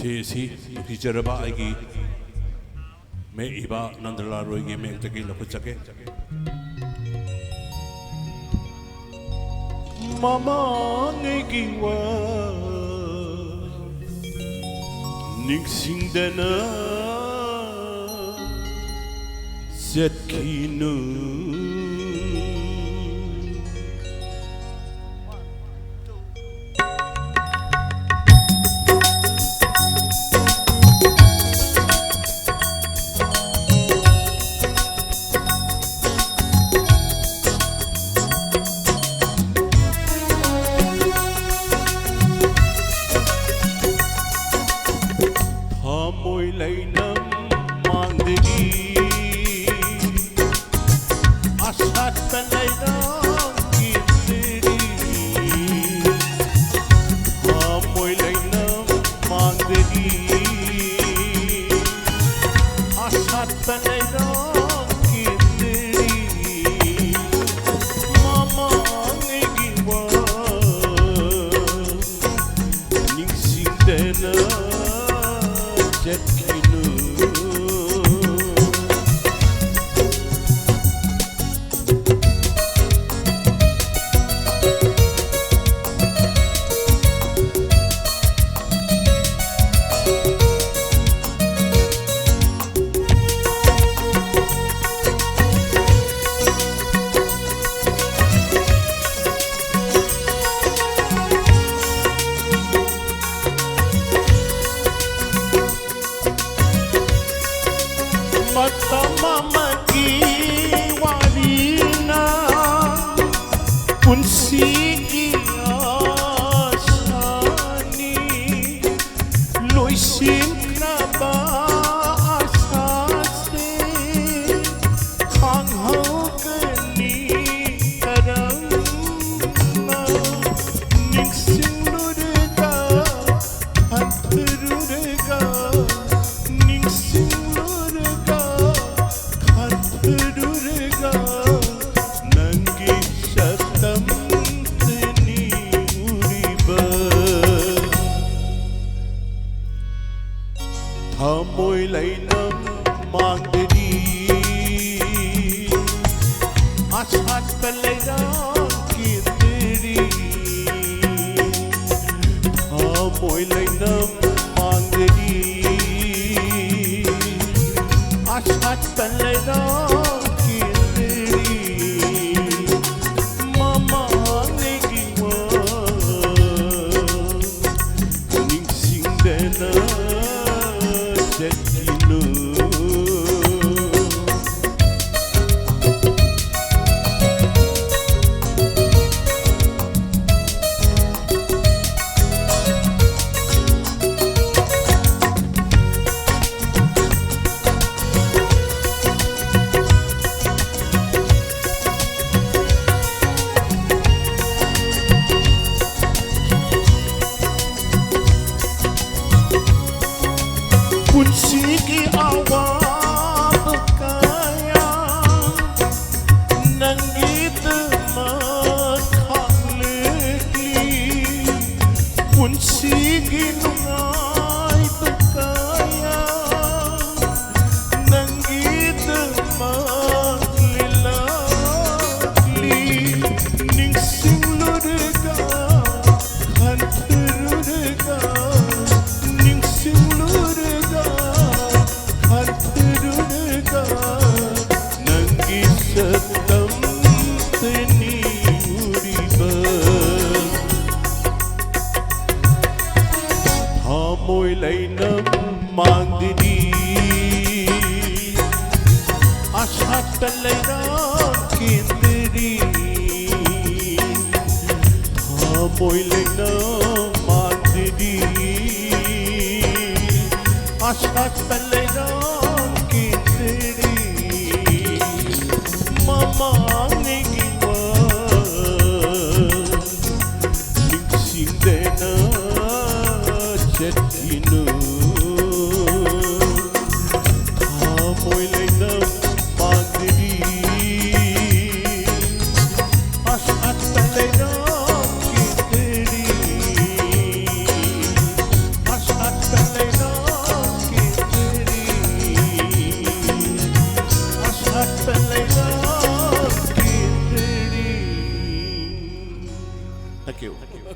시 비저러바 아기 매 이바 난들라로에게 맹짝이 러프짝게 마마에게와 닉싱데나 셋키누 môi lấy nấm mang đi asat pelai dong kitri môi lấy nấm mang đi asat pelai dong kitri mama ngiwa ning sindena mata mama kiwalina pun sigi asani loisin kraba asase khang hau kani karang ning sing lurga hatrurga ning sing môi lấy nấm mang đi asat pelai dong kitri môi lấy nấm mang đi asat pelai dong kitri mama negiwa ning sindena pun sigi awam kaya nangit makhang lekli pun sigi nungai kaya nangit maklilakli ning sing lurga hanturga ning sing lurga setam teni uriba môi lấy nấm mang đi asat pelai dong kitri môi lấy nấm mang đi asat pelai dong kitri mama ngiwa ning sindena jetkinu môi lấy nấm mang đi asat pelai dong kitri asat pelai Thank you.